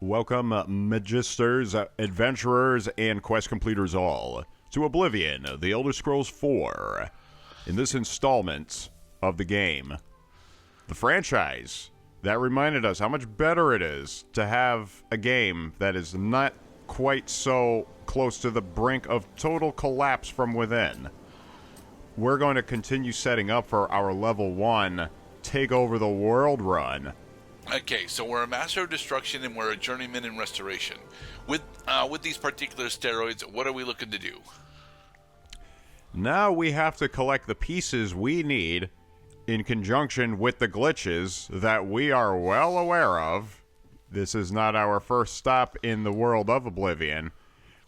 Welcome, Magisters, Adventurers, and Quest Completers all, to Oblivion, The Elder Scrolls 4. In this installment of the game, the franchise that reminded us how much better it is to have a game that is not quite so close to the brink of total collapse from within. We're going to continue setting up for our level 1 Take Over the World run. Okay, so we're a master of destruction and we're a journeyman in restoration. With these particular steroids, what are we looking to do? Now we have to collect the pieces we need in conjunction with the glitches that we are well aware of. This is not our first stop in the world of Oblivion.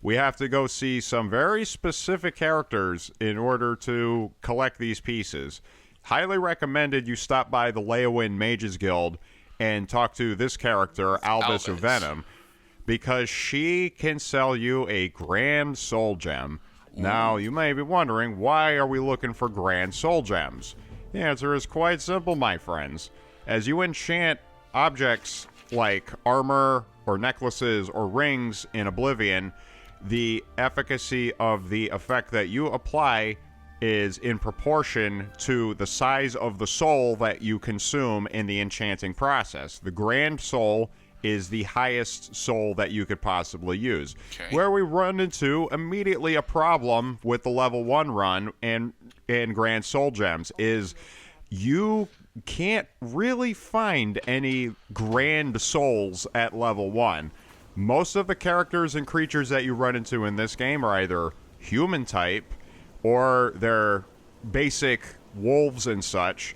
We have to go see some very specific characters in order to collect these pieces. Highly recommended you stop by the Leowin Mages Guild and talk to this character, Albus of Venom, because she can sell you a Grand Soul Gem. Now, you may be wondering, why are we looking for Grand Soul Gems? The answer is quite simple, my friends. As you enchant objects like armor or necklaces or rings in Oblivion, the efficacy of the effect that you apply is in proportion to the size of the soul that you consume in the enchanting process. The Grand Soul is the highest soul that you could possibly use. Okay. Where we run into immediately a problem with the level 1 run and Grand Soul Gems is you can't really find any Grand Souls at level 1. Most of the characters and creatures that you run into in this game are either human type, or they're basic wolves and such,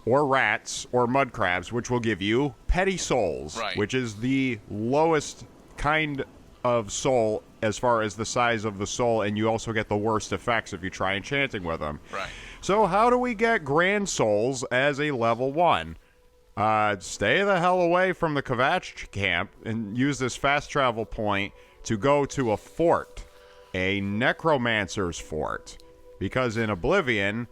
or rats, or mud crabs, which will give you petty souls, right, which is the lowest kind of soul as far as the size of the soul, and you also get the worst effects if you try enchanting with them. Right. So how do we get Grand Souls as a level 1? Stay the hell away from the Kvatch camp and use this fast travel point to go to a fort, a necromancer's fort. Because in Oblivion,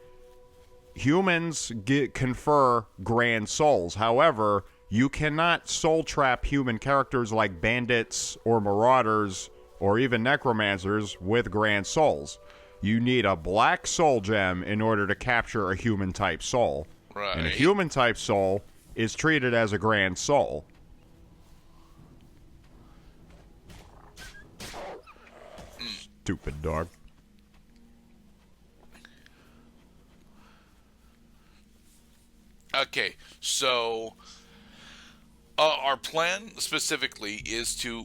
humans confer Grand Souls. However, you cannot soul trap human characters like bandits or marauders or even necromancers with Grand Souls. You need a black soul gem in order to capture a human type soul. Right. And a human type soul is treated as a Grand Soul. Stupid dog. Okay, so our plan specifically is to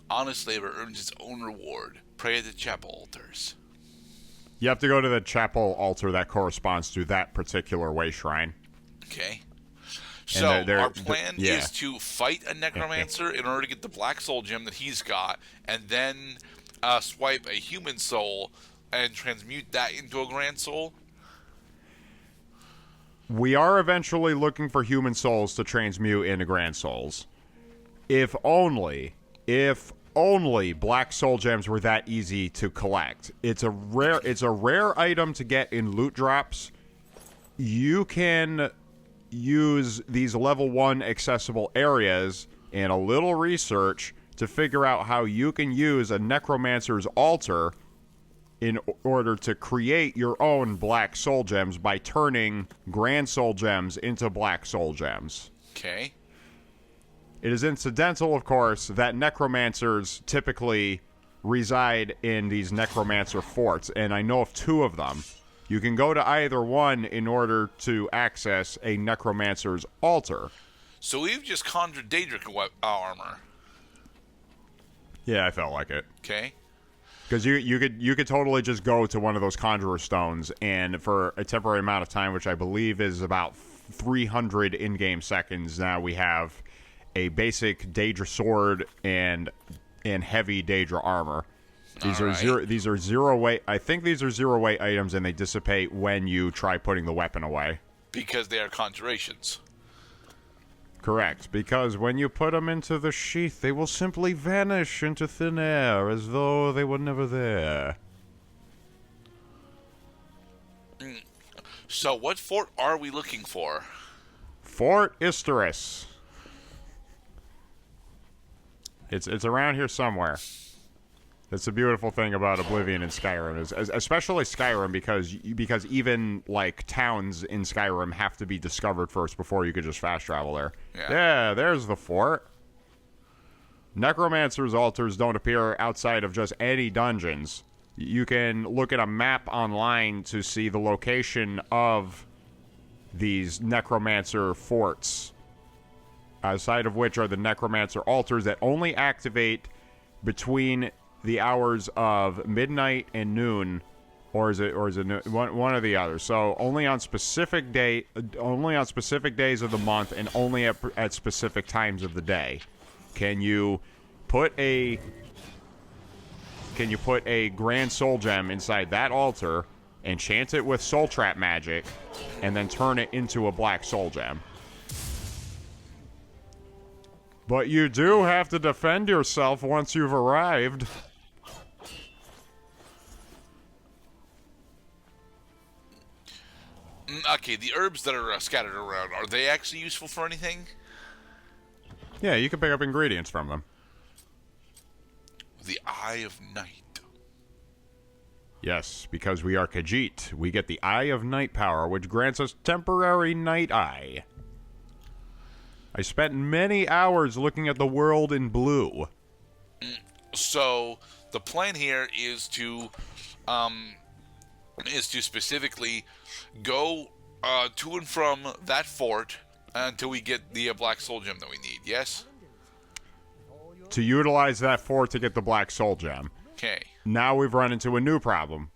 honest labor earns its own reward. Pray at the chapel altars. You have to go to the chapel altar that corresponds to that particular way shrine. Okay. So our plan is to fight a necromancer in order to get the black soul gem that he's got, and then swipe a human soul and transmute that into a grand soul. We are eventually looking for human souls to transmute into Grand Souls. If only black soul gems were that easy to collect. It's a rare item to get in loot drops. You can use these level 1 accessible areas and a little research to figure out how you can use a necromancer's altar in order to create your own black soul gems by turning Grand Soul Gems into black soul gems. Okay. It is incidental, of course, that necromancers typically reside in these necromancer forts, and I know of 2 of them. You can go to either one in order to access a necromancer's altar. So we've just conjured Daedric armor. Yeah, I felt like it. Okay. Because you could totally just go to one of those conjurer stones, and for a temporary amount of time, which I believe is about 300 in-game seconds, now we have a basic Daedra sword and heavy Daedra armor. These are zero weight. I think these are zero weight items, and they dissipate when you try putting the weapon away. Because they are conjurations. Correct, because when you put them into the sheath, they will simply vanish into thin air as though they were never there. So what fort are we looking for? Fort Isterus. It's around here somewhere. That's the beautiful thing about Oblivion and Skyrim, is especially Skyrim, because even like towns in Skyrim have to be discovered first before you could just fast travel there. Yeah, there's the fort. Necromancer's altars don't appear outside of just any dungeons. You can look at a map online to see the location of these necromancer forts, outside of which are the necromancer altars that only activate between the hours of midnight and noon, or is it one or the other? So only on specific days of the month, and only at specific times of the day can you put a grand soul gem inside that altar, enchant it with soul trap magic, and then turn it into a black soul gem. But you do have to defend yourself once you've arrived. Okay, the herbs that are scattered around, are they actually useful for anything? Yeah, you can pick up ingredients from them. The Eye of Night. Yes, because we are Khajiit, we get the Eye of Night power, which grants us temporary night eye. I spent many hours looking at the world in blue. So the plan here is to specifically go to and from that fort until we get the black soul gem that we need. Yes. To utilize that fort to get the black soul gem. Okay. Now we've run into a new problem.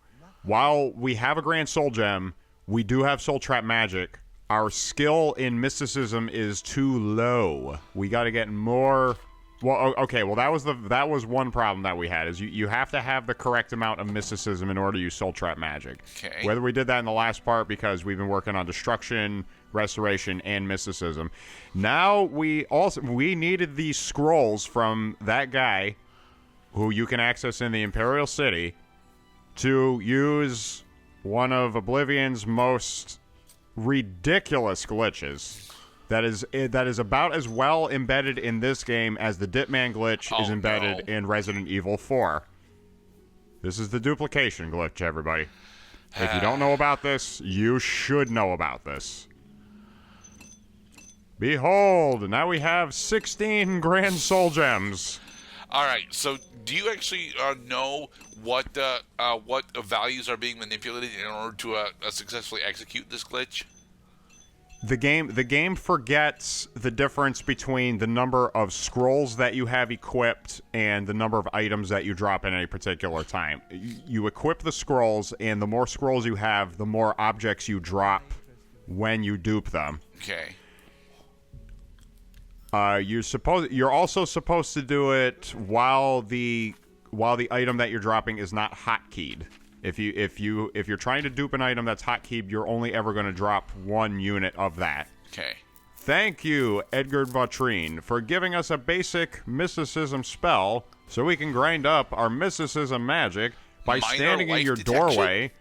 While we have a grand soul gem, we do have soul trap magic. Our skill in mysticism is too low. We got to get more. Well, okay. Well, that was one problem that we had, is you have to have the correct amount of mysticism in order to use soul trap magic. Okay. Whether we did that in the last part, because we've been working on destruction, restoration, and mysticism. Now we needed these scrolls from that guy, who you can access in the Imperial City, to use one of Oblivion's most ridiculous glitches. That is about as well embedded in this game as the Dipman glitch is embedded in Resident Evil 4. This is the duplication glitch, everybody. If you don't know about this, you should know about this. Behold, now we have 16 grand soul gems. All right. So, do you actually know what values are being manipulated in order to successfully execute this glitch? The game forgets the difference between the number of scrolls that you have equipped and the number of items that you drop in any particular time. You equip the scrolls, and the more scrolls you have, the more objects you drop when you dupe them. Okay. You're also supposed to do it while the item that you're dropping is not hotkeyed. If you're trying to dupe an item that's hotkeyed, you're only ever going to drop one unit of that. Okay. Thank you, Edgar Vatrine, for giving us a basic mysticism spell so we can grind up our mysticism magic by standing in your doorway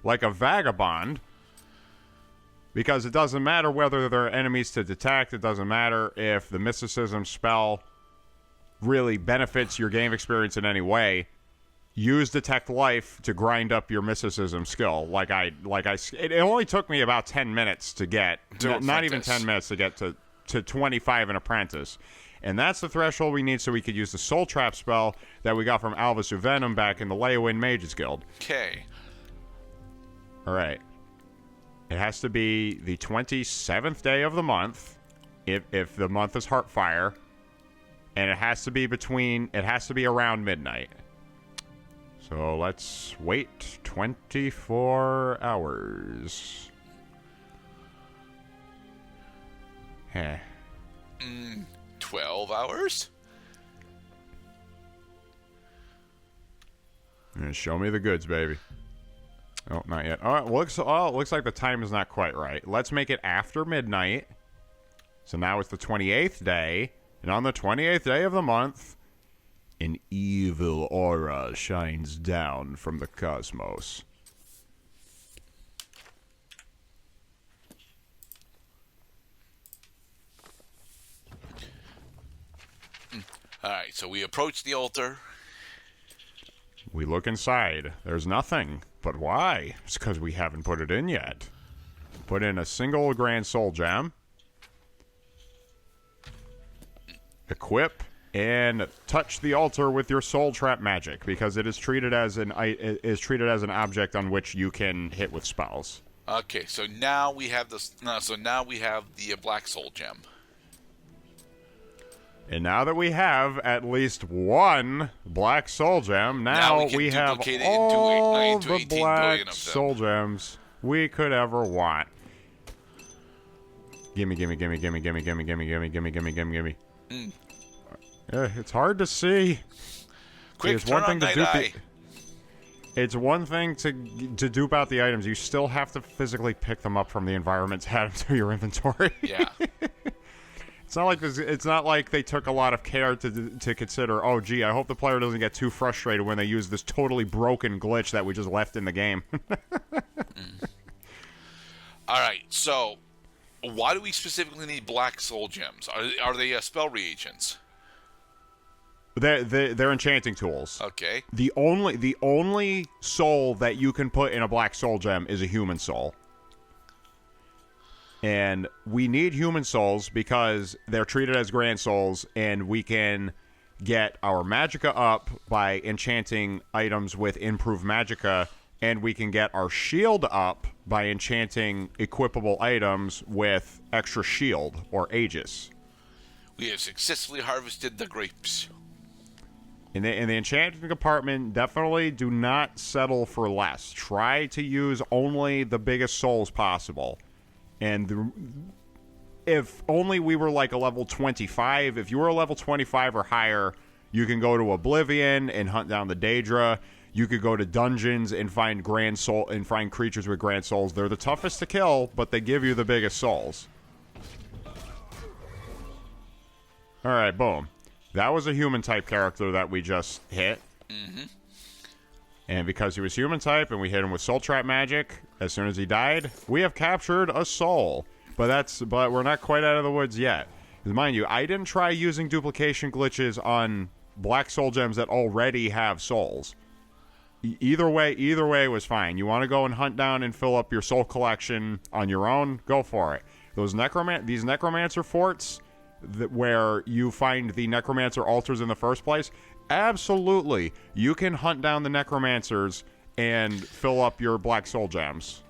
like a vagabond. Because it doesn't matter whether there are enemies to detect. It doesn't matter if the mysticism spell really benefits your game experience in any way. Use Detect Life to grind up your mysticism skill. It only took me about 10 minutes to get, not even 10 minutes to get to 25 and Apprentice. And that's the threshold we need so we could use the Soul Trap spell that we got from Alvis Uvenum back in the Leowin Mages Guild. Okay. All right. It has to be the 27th day of the month, if the month is Heartfire, and it has to be around midnight. So let's wait 24 hours. 12 hours? Show me the goods, baby. Oh, not yet. Oh, it looks like the time is not quite right. Let's make it after midnight. So now it's the 28th day. And on the 28th day of the month, an evil aura shines down from the cosmos. All right, so we approach the altar. We look inside. There's nothing. But why? It's because we haven't put it in yet. Put in a single Grand Soul Gem. Equip and touch the altar with your soul trap magic, because it is treated as an object on which you can hit with spells. Okay, so now we have the Black Soul Gem. And now that we have at least one Black Soul Gem, now we have all the Black Soul Gems we could ever want. Gimme, gimme, gimme, gimme, gimme, gimme, gimme, gimme, gimme, gimme, gimme, gimme. It's hard to see. Quick, turn on night eye. It's one thing to dupe out the items. You still have to physically pick them up from the environment to add them to your inventory. Yeah. It's not like they took a lot of care to consider, oh, gee, I hope the player doesn't get too frustrated when they use this totally broken glitch that we just left in the game. All right, so why do we specifically need Black Soul Gems? Are they spell reagents? They're enchanting tools. Okay. The only soul that you can put in a Black Soul Gem is a human soul. And we need human souls because they're treated as grand souls, and we can get our magicka up by enchanting items with improved magicka, and we can get our shield up by enchanting equipable items with extra shield or aegis. We have successfully harvested the grapes. In the enchanting compartment, definitely do not settle for less. Try to use only the biggest souls possible. And if only we were like a level 25, if you were a level 25 or higher, you can go to Oblivion and hunt down the Daedra. You could go to dungeons and find creatures with grand souls. They're the toughest to kill, but they give you the biggest souls. All right, boom. That was a human type character that we just hit. Mm-hmm. And because he was human type and we hit him with soul trap magic, as soon as he died, we have captured a soul. But we're not quite out of the woods yet. Because mind you, I didn't try using duplication glitches on Black Soul Gems that already have souls. Either way was fine. You want to go and hunt down and fill up your soul collection on your own? Go for it. These necromancer forts where you find the necromancer altars in the first place, absolutely, you can hunt down the necromancers and fill up your Black Soul Gems.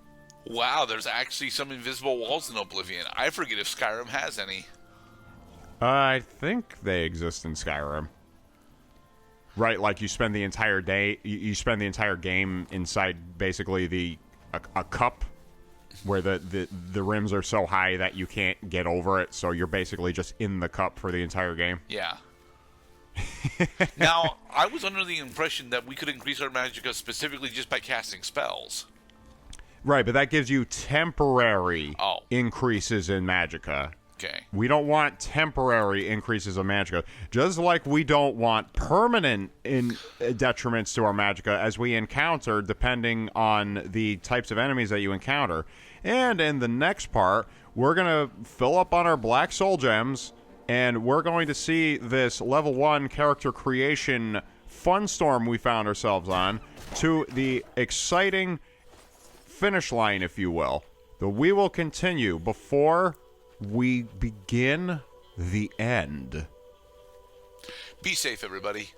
Wow, there's actually some invisible walls in Oblivion. I forget if Skyrim has any. I think they exist in Skyrim. Right, like you spend the entire day, you spend the entire game inside basically a cup where the rims are so high that you can't get over it, so you're basically just in the cup for the entire game. Yeah. Now, I was under the impression that we could increase our magicka specifically just by casting spells. Right, but that gives you temporary increases in magicka. Okay. We don't want temporary increases of magicka. Just like we don't want permanent detriments to our magicka as we encounter, depending on the types of enemies that you encounter. And in the next part, we're going to fill up on our Black Soul Gems, and we're going to see this level 1 character creation fun storm we found ourselves on to the exciting finish line, if you will. That we will continue before we begin the end. Be safe, everybody.